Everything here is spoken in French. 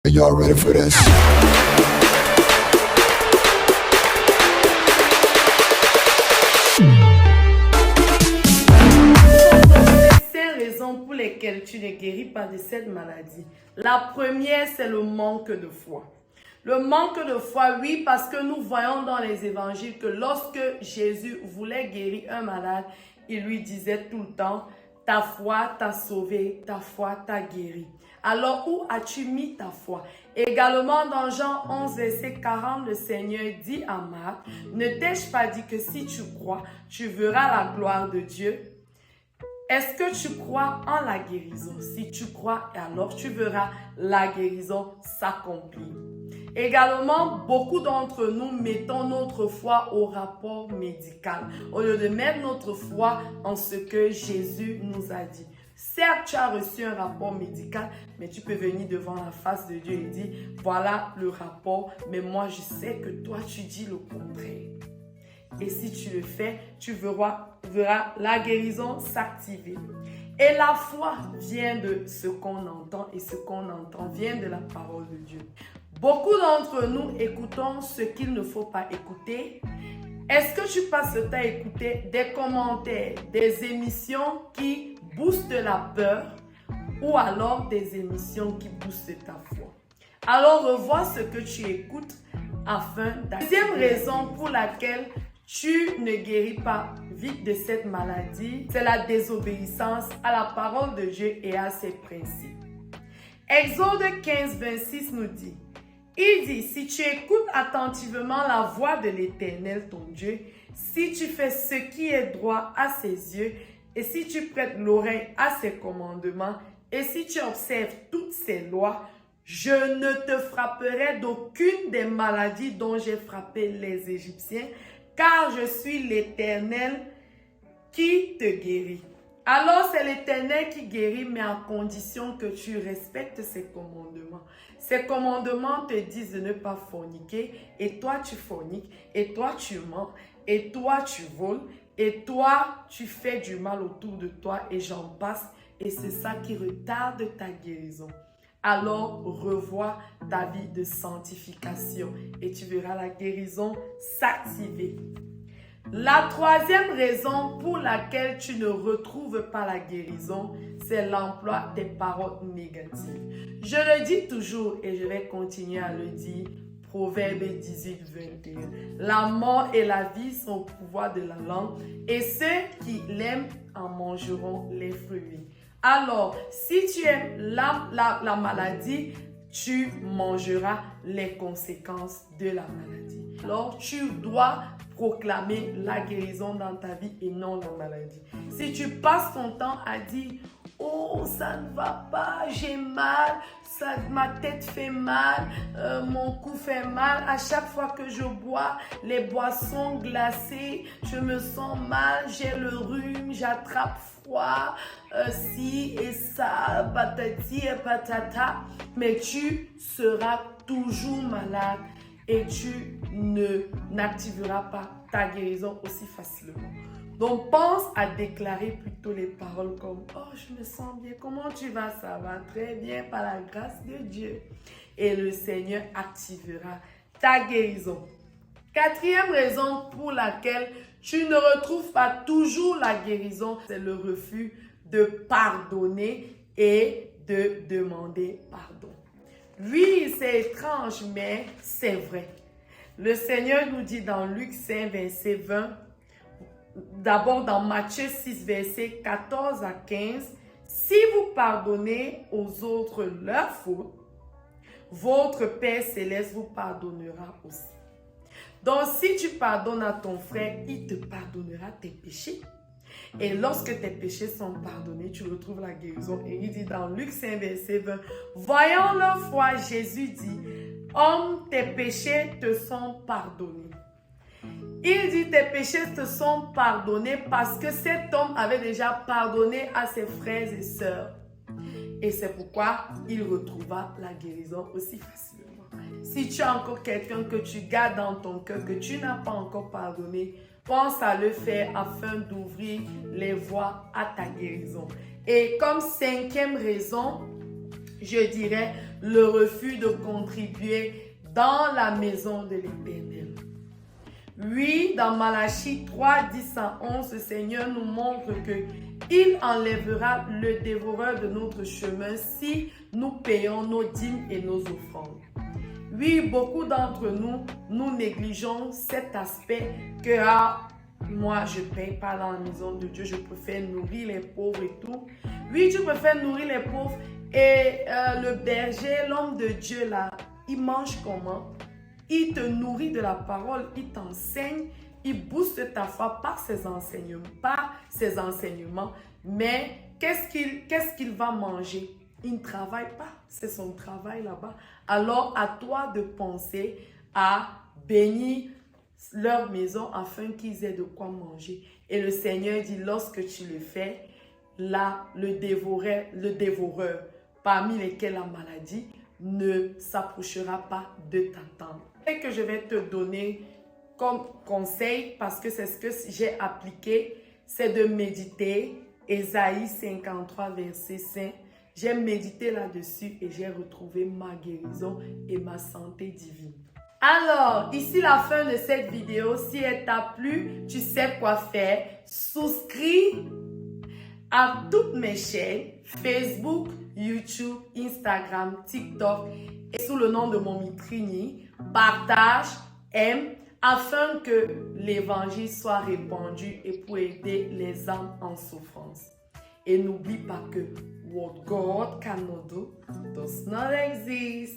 Are y'all ready for this? Cinq raisons pour lesquelles tu ne guéris pas de cette maladie. La première, c'est le manque de foi. Le manque de foi, oui, parce que nous voyons dans les évangiles que lorsque Jésus voulait guérir un malade, il lui disait tout le temps, ta foi t'a sauvé, ta foi t'a guéri. Alors, où as-tu mis ta foi? Également, dans Jean 11, verset 40, le Seigneur dit à Marc, ne t'ai-je pas dit que si tu crois, tu verras la gloire de Dieu? Est-ce que tu crois en la guérison? Si tu crois, alors tu verras la guérison s'accomplir. Également, beaucoup d'entre nous mettons notre foi au rapport médical, au lieu de mettre notre foi en ce que Jésus nous a dit. Certes, tu as reçu un rapport médical, mais tu peux venir devant la face de Dieu et dire, voilà le rapport, mais moi je sais que toi tu dis le contraire. Et si tu le fais, tu verras la guérison s'activer. Et la foi vient de ce qu'on entend, et ce qu'on entend vient de la parole de Dieu. Beaucoup d'entre nous écoutons ce qu'il ne faut pas écouter. Est-ce que tu passes le temps à écouter des commentaires, des émissions qui boostent la peur ou alors des émissions qui boostent ta foi? Alors revois ce que tu écoutes afin d'agir. Deuxième raison pour laquelle tu ne guéris pas vite de cette maladie, c'est la désobéissance à la parole de Dieu et à ses principes. Exode 15, 26 nous dit, il dit, si tu écoutes attentivement la voix de l'Éternel, ton Dieu, si tu fais ce qui est droit à ses yeux, et si tu prêtes l'oreille à ses commandements, et si tu observes toutes ses lois, je ne te frapperai d'aucune des maladies dont j'ai frappé les Égyptiens, car je suis l'Éternel qui te guérit. Alors c'est l'Éternel qui guérit, mais à condition que tu respectes ses commandements. Ses commandements te disent de ne pas forniquer, et toi tu forniques, et toi tu mens, et toi tu voles, et toi tu fais du mal autour de toi, et j'en passe, et c'est ça qui retarde ta guérison. Alors revois ta vie de sanctification, et tu verras la guérison s'activer. La troisième raison pour laquelle tu ne retrouves pas la guérison, c'est l'emploi des paroles négatives. Je le dis toujours et je vais continuer à le dire. Proverbe 18, 21. La mort et la vie sont au pouvoir de la langue et ceux qui l'aiment en mangeront les fruits. Alors, si tu aimes la maladie, tu mangeras les conséquences de la maladie. Alors, tu dois proclamer la guérison dans ta vie et non la maladie. Si tu passes ton temps à dire « Oh, ça ne va pas, j'ai mal, ma tête fait mal, mon cou fait mal. À chaque fois que je bois les boissons glacées, je me sens mal, j'ai le rhume, j'attrape froid, ci et ça, patati et patata. » Mais tu seras toujours malade et tu n'activeras pas ta guérison aussi facilement. Donc, pense à déclarer plutôt les paroles comme « Oh, je me sens bien. Comment tu vas? Ça va très bien par la grâce de Dieu. » Et le Seigneur activera ta guérison. Quatrième raison pour laquelle tu ne retrouves pas toujours la guérison, c'est le refus de pardonner et de demander pardon. Oui, c'est étrange, mais c'est vrai. Le Seigneur nous dit dans Luc 5, verset 20, d'abord dans Matthieu 6, verset 14 à 15, « Si vous pardonnez aux autres leurs fautes, votre Père céleste vous pardonnera aussi. Donc, si tu pardonnes à ton frère, il te pardonnera tes péchés. Et lorsque tes péchés sont pardonnés, tu retrouves la guérison. Et il dit dans Luc 5, verset 20, « Voyant leur foi, Jésus dit, « Homme, tes péchés te sont pardonnés. » Il dit, tes péchés te sont pardonnés parce que cet homme avait déjà pardonné à ses frères et sœurs. Et c'est pourquoi il retrouva la guérison aussi facilement. Si tu as encore quelqu'un que tu gardes dans ton cœur, que tu n'as pas encore pardonné, pense à le faire afin d'ouvrir les voies à ta guérison. Et comme cinquième raison, je dirais, le refus de contribuer dans la maison de l'Éternel. Oui, dans Malachie 3, 10 à 11, le Seigneur nous montre qu'il enlèvera le dévoreur de notre chemin si nous payons nos dîmes et nos offrandes. Oui, beaucoup d'entre nous, nous négligeons cet aspect que moi, je ne paye pas dans la maison de Dieu, je préfère nourrir les pauvres et tout. Oui, tu préfères nourrir les pauvres et le berger, l'homme de Dieu là, il mange comment? Il te nourrit de la parole, il t'enseigne, il booste ta foi par ses enseignements. Mais qu'est-ce qu'il va manger? Il ne travaille pas, c'est son travail là-bas. Alors, à toi de penser à bénir leur maison afin qu'ils aient de quoi manger. Et le Seigneur dit, lorsque tu le fais, là, le dévoreur, parmi lesquels la maladie, ne s'approchera pas de ta tente. Et que je vais te donner comme conseil, parce que c'est ce que j'ai appliqué, c'est de méditer Ésaïe 53, verset 5. J'ai médité là-dessus et j'ai retrouvé ma guérison et ma santé divine. Alors, ici la fin de cette vidéo. Si elle t'a plu, tu sais quoi faire. Souscris à toutes mes chaînes, Facebook, YouTube, Instagram, TikTok et sous le nom de Mommy Trini. Partage, aime, afin que l'évangile soit répandu et pour aider les âmes en souffrance. Et n'oublie pas que what God cannot do does not exist.